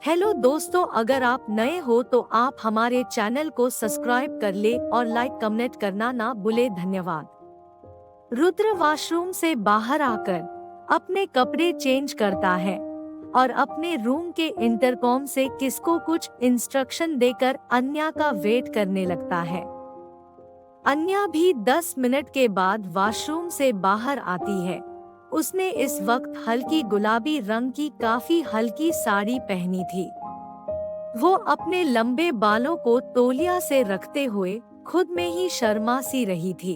Hello दोस्तों, अगर आप नए हो तो आप हमारे चैनल को सब्सक्राइब कर ले और लाइक कमेंट करना ना भूले। धन्यवाद। रुद्र वॉशरूम से बाहर आकर अपने कपड़े चेंज करता है और अपने रूम के इंटरकॉम से किसको कुछ इंस्ट्रक्शन देकर अन्या का वेट करने लगता है। अन्या भी 10 मिनट के बाद वॉशरूम से बाहर आती है। उसने इस वक्त हल्की गुलाबी रंग की काफी हल्की साड़ी पहनी थी। वो अपने लंबे बालों को तौलिया से रखते हुए खुद में ही शर्मा सी रही थी।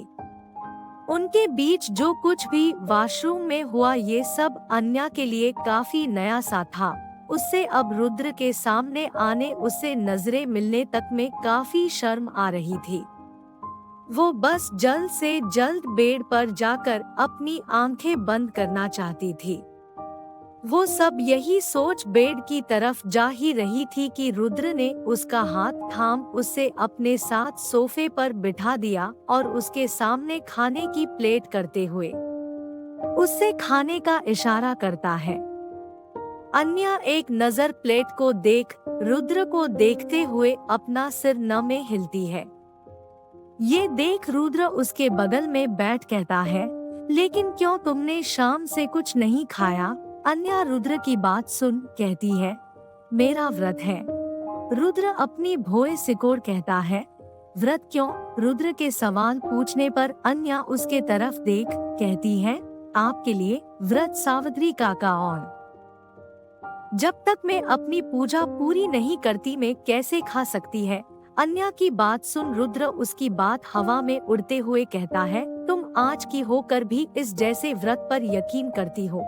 उनके बीच जो कुछ भी वॉशरूम में हुआ ये सब अन्या के लिए काफी नया सा था। उससे अब रुद्र के सामने आने, उससे नजरें मिलने तक में काफी शर्म आ रही थी। वो बस जल्द से जल्द बेड पर जाकर अपनी आंखें बंद करना चाहती थी। वो सब यही सोच बेड की तरफ जा ही रही थी कि रुद्र ने उसका हाथ थाम उसे अपने साथ सोफे पर बिठा दिया और उसके सामने खाने की प्लेट करते हुए उससे खाने का इशारा करता है। अन्या एक नजर प्लेट को देख रुद्र को देखते हुए अपना सिर न में हिलती है। ये देख रुद्र उसके बगल में बैठ कहता है, लेकिन क्यों, तुमने शाम से कुछ नहीं खाया? अन्या रुद्र की बात सुन कहती है, मेरा व्रत है। रुद्र अपनी भौएं सिकोड़ कहता है, व्रत क्यों? रुद्र के सवाल पूछने पर अन्या उसके तरफ देख कहती है, आपके लिए व्रत सावित्री काका, और जब तक मैं अपनी पूजा पूरी नहीं करती मैं कैसे खा सकती है? अन्या की बात सुन रुद्र उसकी बात हवा में उड़ते हुए कहता है, तुम आज की होकर भी इस जैसे व्रत पर यकीन करती हो?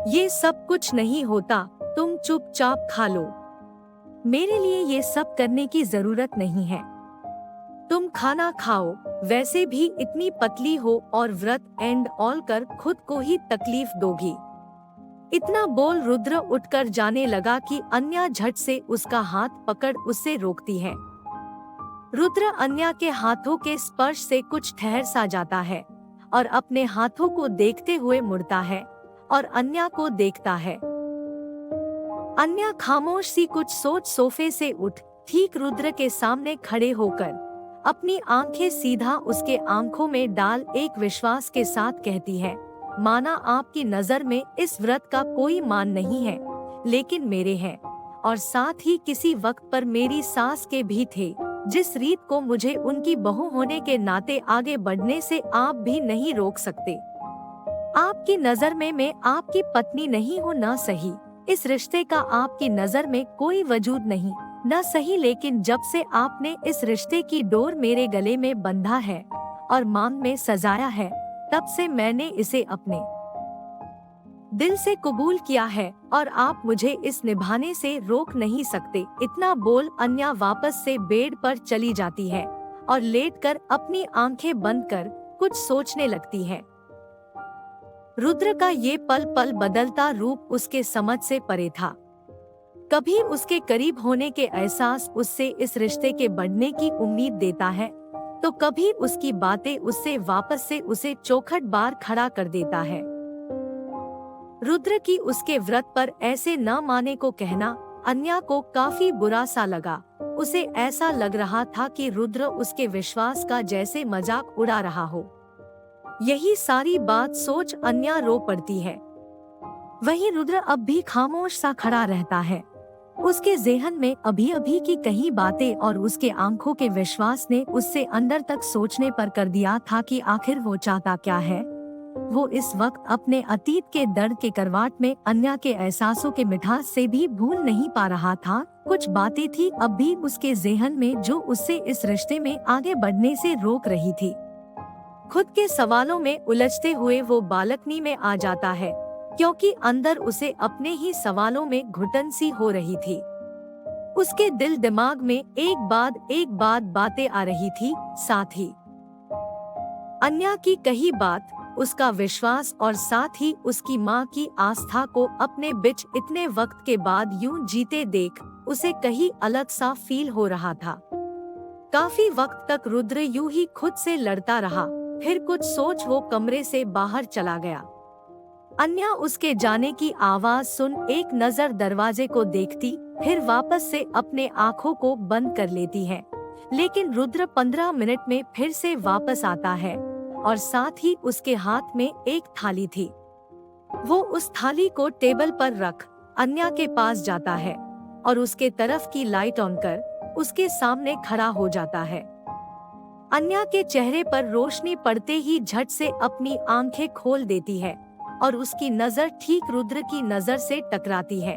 ये सब कुछ नहीं होता, तुम चुपचाप खा लो। मेरे लिए ये सब करने की जरूरत नहीं है। तुम खाना खाओ, वैसे भी इतनी पतली हो और व्रत एंड ऑल कर खुद को ही तकलीफ दोगी। इतना बोल रुद्र उठकर जाने लगा कि अन्या झट से उसका हाथ पकड़ उससे रोकती है। रुद्र अन्या के हाथों के स्पर्श से कुछ ठहर सा जाता है और अपने हाथों को देखते हुए मुड़ता है और अन्या को देखता है। अन्या खामोश सी कुछ सोच सोफे से उठ ठीक रुद्र के सामने खड़े होकर अपनी आंखें सीधा उसके आंखों में डाल एक विश्वास के साथ कहती है, माना आपकी नजर में इस व्रत का कोई मान नहीं है, लेकिन मेरे हैं, और साथ ही किसी वक्त पर मेरी सास के भी थे। जिस रीत को मुझे उनकी बहू होने के नाते आगे बढ़ने से आप भी नहीं रोक सकते। आपकी नजर में मैं आपकी पत्नी नहीं हूँ न सही, इस रिश्ते का आपकी नजर में कोई वजूद नहीं न सही, लेकिन जब से आपने इस रिश्ते की डोर मेरे गले में बंधा है और मांग में सजाया है, तब से मैंने इसे अपने दिल से कबूल किया है और आप मुझे इस निभाने से रोक नहीं सकते। इतना बोल अन्या वापस से बेड पर चली जाती है और लेटकर अपनी आंखें बंद कर कुछ सोचने लगती है। रुद्र का ये पल पल बदलता रूप उसके समझ से परे था। कभी उसके करीब होने के एहसास उससे इस रिश्ते के बढ़ने की उम्मीद देता है, तो कभी उसकी बातें उससे वापस से उसे चौखट बार खड़ा कर देता है। रुद्र की उसके व्रत पर ऐसे न माने को कहना अन्या को काफी बुरा सा लगा। उसे ऐसा लग रहा था कि रुद्र उसके विश्वास का जैसे मजाक उड़ा रहा हो। यही सारी बात सोच अन्या रो पड़ती है। वहीं रुद्र अब भी खामोश सा खड़ा रहता है। उसके ज़हन में अभी अभी की कही बातें और उसके आंखों के विश्वास ने उससे अंदर तक सोचने पर कर दिया था कि आखिर वो चाहता क्या है। वो इस वक्त अपने अतीत के दर्द के करवाट में अन्या के एहसासों के मिठास से भी भूल नहीं पा रहा था। कुछ बातें थी अब भी उसके ज़हन में जो उससे इस रिश्ते में आगे बढ़ने से रोक रही थी। खुद के सवालों में उलझते हुए वो बालकनी में आ जाता है, क्योंकि अंदर उसे अपने ही सवालों में घुटन सी हो रही थी। उसके दिल दिमाग में एक बाद बातें आ रही थी। साथ ही अन्या की कही बात, उसका विश्वास और साथ ही उसकी माँ की आस्था को अपने बीच इतने वक्त के बाद यूं जीते देख उसे कहीं अलग सा फील हो रहा था। काफी वक्त तक रुद्र यूं ही खुद से लड़ता रहा, फिर कुछ सोच वो कमरे से बाहर चला गया। अन्या उसके जाने की आवाज सुन एक नजर दरवाजे को देखती, फिर वापस से अपने आँखों को बंद कर लेती है। लेकिन रुद्र 15 मिनट में फिर से वापस आता है और साथ ही उसके हाथ में एक थाली थी। वो उस थाली को टेबल पर रख अन्या के पास जाता है और उसके तरफ की लाइट ऑन कर उसके सामने खड़ा हो जाता है। अन्या के चेहरे पर रोशनी पड़ते ही झट से अपनी आंखें खोल देती है और उसकी नजर ठीक रुद्र की नजर से टकराती है।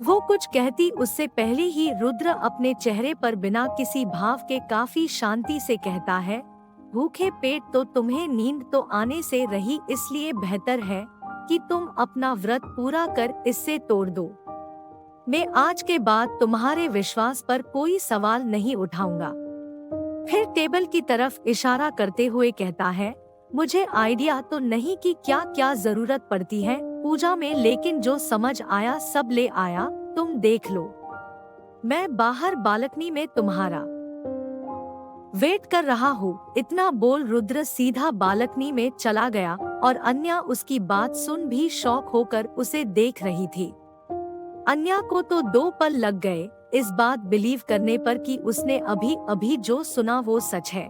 वो कुछ कहती उससे पहले ही रुद्र अपने चेहरे पर बिना किसी भाव के काफी शांति से कहता है, भूखे पेट तो तुम्हें नींद तो आने से रही, इसलिए बेहतर है कि तुम अपना व्रत पूरा कर इससे तोड़ दो। मैं आज के बाद तुम्हारे विश्वास पर कोई सवाल नहीं उठाऊंगा। फिर टेबल की तरफ इशारा करते हुए कहता है, मुझे आइडिया तो नहीं कि क्या क्या जरूरत पड़ती है पूजा में, लेकिन जो समझ आया सब ले आया, तुम देख लो। मैं बाहर बालकनी में तुम्हारा वेट कर रहा हूँ। इतना बोल रुद्र सीधा बालकनी में चला गया और अन्या उसकी बात सुन भी शॉक होकर उसे देख रही थी। अन्या को तो 2 पल लग गए इस बात बिलीव करने पर कि उसने अभी अभी जो सुना वो सच है।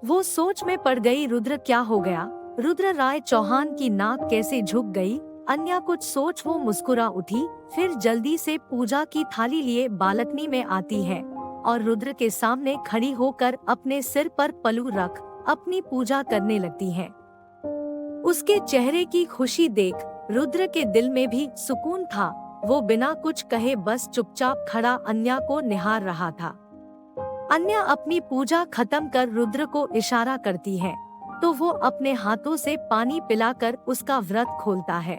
वो सोच में पड़ गई, रुद्र क्या हो गया, रुद्र राय चौहान की नाक कैसे झुक गई। अन्या कुछ सोच वो मुस्कुरा उठी, फिर जल्दी से पूजा की थाली लिए बालकनी में आती है और रुद्र के सामने खड़ी होकर अपने सिर पर पल्लू रख अपनी पूजा करने लगती है। उसके चेहरे की खुशी देख रुद्र के दिल में भी सुकून था। वो बिना कुछ कहे बस चुपचाप खड़ा अन्या को निहार रहा था। अन्या अपनी पूजा खत्म कर रुद्र को इशारा करती है तो वो अपने हाथों से पानी पिलाकर उसका व्रत खोलता है।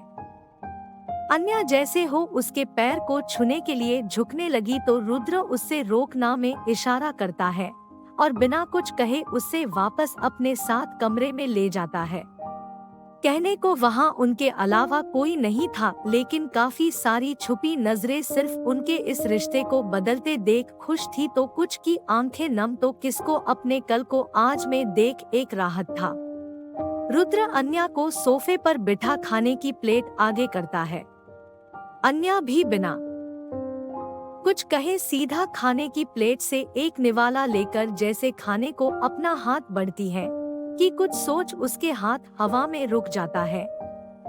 अन्या जैसे हो उसके पैर को छूने के लिए झुकने लगी तो रुद्र उससे रोकना में इशारा करता है और बिना कुछ कहे उससे वापस अपने साथ कमरे में ले जाता है। कहने को वहाँ उनके अलावा कोई नहीं था, लेकिन काफी सारी छुपी नजरें सिर्फ उनके इस रिश्ते को बदलते देख खुश थी तो कुछ की आंखें नम तो किसको अपने कल को आज में देख एक राहत था। रुद्र अन्या को सोफे पर बिठा खाने की प्लेट आगे करता है। अन्या भी बिना कुछ कहे सीधा खाने की प्लेट से एक निवाला लेकर जैसे खाने को अपना हाथ बढ़ती है कि कुछ सोच उसके हाथ हवा में रुक जाता है।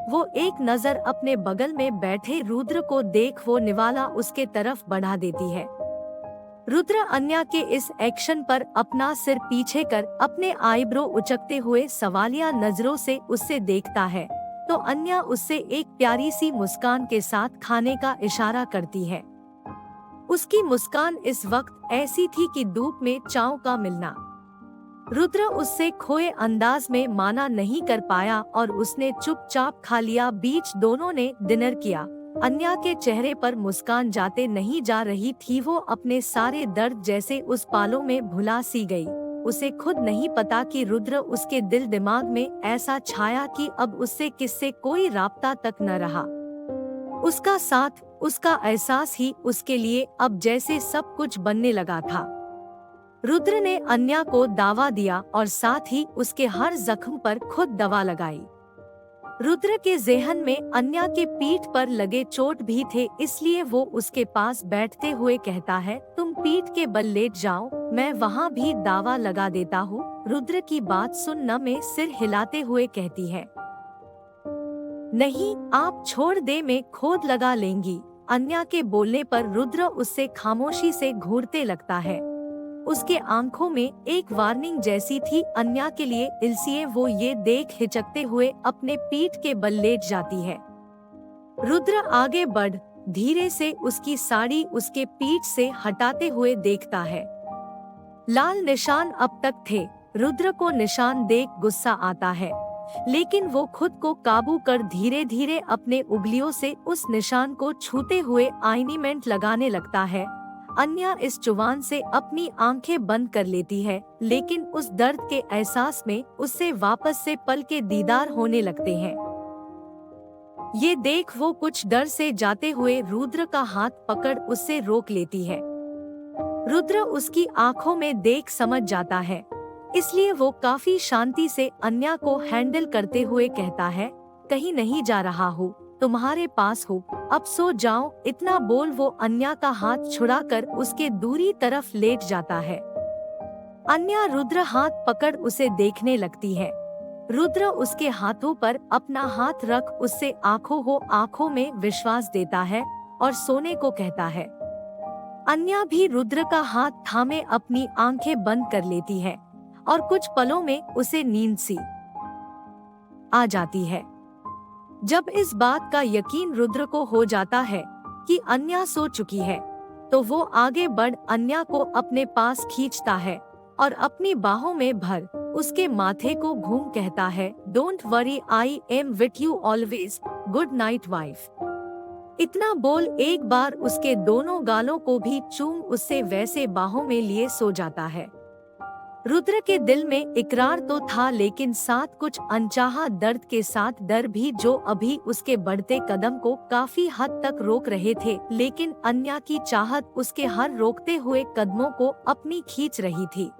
वो एक नजर अपने बगल में बैठे रुद्र को देख वो निवाला उसके तरफ बढ़ा देती है। रुद्र अन्या के इस एक्शन पर अपना सिर पीछे कर अपने आईब्रो उचकते हुए सवालिया नजरों से उससे देखता है तो अन्या उससे एक प्यारी सी मुस्कान के साथ खाने का इशारा करती है। उसकी मुस्कान इस वक्त ऐसी थी कि धूप में चाव का मिलना। रुद्र उससे खोए अंदाज में माना नहीं कर पाया और उसने चुपचाप खा लिया। बीच दोनों ने डिनर किया। अन्या के चेहरे पर मुस्कान जाते नहीं जा रही थी। वो अपने सारे दर्द जैसे उस पालों में भुला सी गई। उसे खुद नहीं पता कि रुद्र उसके दिल दिमाग में ऐसा छाया कि अब उससे किससे कोई राब्ता तक न रहा। उसका साथ, उसका एहसास ही उसके लिए अब जैसे सब कुछ बनने लगा था। रुद्र ने अन्या को दावा दिया और साथ ही उसके हर जख्म पर खुद दवा लगाई। रुद्र के ज़हन में अन्या के पीठ पर लगे चोट भी थे, इसलिए वो उसके पास बैठते हुए कहता है, तुम पीठ के बल लेट जाओ, मैं वहाँ भी दावा लगा देता हूँ। रुद्र की बात सुन न में सिर हिलाते हुए कहती है, नहीं आप छोड़ दे, मैं खोद लगा लेंगी। अन्या के बोलने पर रुद्र उससे खामोशी से घूरते लगता है। उसके आंखों में एक वार्निंग जैसी थी अन्या के लिए, इसलिए वो ये देख हिचकते हुए अपने पीठ के बल लेट जाती है। रुद्र आगे बढ़ धीरे से उसकी साड़ी उसके पीठ से हटाते हुए देखता है। लाल निशान अब तक थे। रुद्र को निशान देख गुस्सा आता है, लेकिन वो खुद को काबू कर धीरे धीरे अपने उंगलियों से उस निशान को छूते हुए आइनिमेंट लगाने लगता है। अन्या इस जुबान से अपनी आंखें बंद कर लेती है, लेकिन उस दर्द के एहसास में उससे वापस से पल के दीदार होने लगते हैं। ये देख वो कुछ डर से जाते हुए रुद्र का हाथ पकड़ उससे रोक लेती है। रुद्र उसकी आंखों में देख समझ जाता है इसलिए वो काफी शांति से अन्या को हैंडल करते हुए कहता है, कहीं नहीं जा रहा हूँ, तुम्हारे पास हूँ, अब सो जाओ। इतना बोल वो अन्या का हाथ छुड़ाकर उसके दूरी तरफ लेट जाता है। अन्या रुद्र हाथ पकड़ उसे देखने लगती है। रुद्र उसके हाथों पर अपना हाथ रख उससे आंखों में विश्वास देता है और सोने को कहता है। अन्या भी रुद्र का हाथ थामे अपनी आंखें बंद कर लेती है और कुछ पलों में उसे नींद सी आ जाती है। जब इस बात का यकीन रुद्र को हो जाता है कि अन्या सो चुकी है, तो वो आगे बढ़ अन्या को अपने पास खींचता है और अपनी बाहों में भर उसके माथे को घूम कहता है, don't worry, I am with you always, good night wife. इतना बोल एक बार उसके दोनों गालों को भी चूम उससे वैसे बाहों में लिए सो जाता है। रुद्र के दिल में इकरार तो था, लेकिन साथ कुछ अनचाहा दर्द के साथ डर भी, जो अभी उसके बढ़ते कदम को काफी हद तक रोक रहे थे। लेकिन अन्या की चाहत उसके हर रोकते हुए कदमों को अपनी खींच रही थी।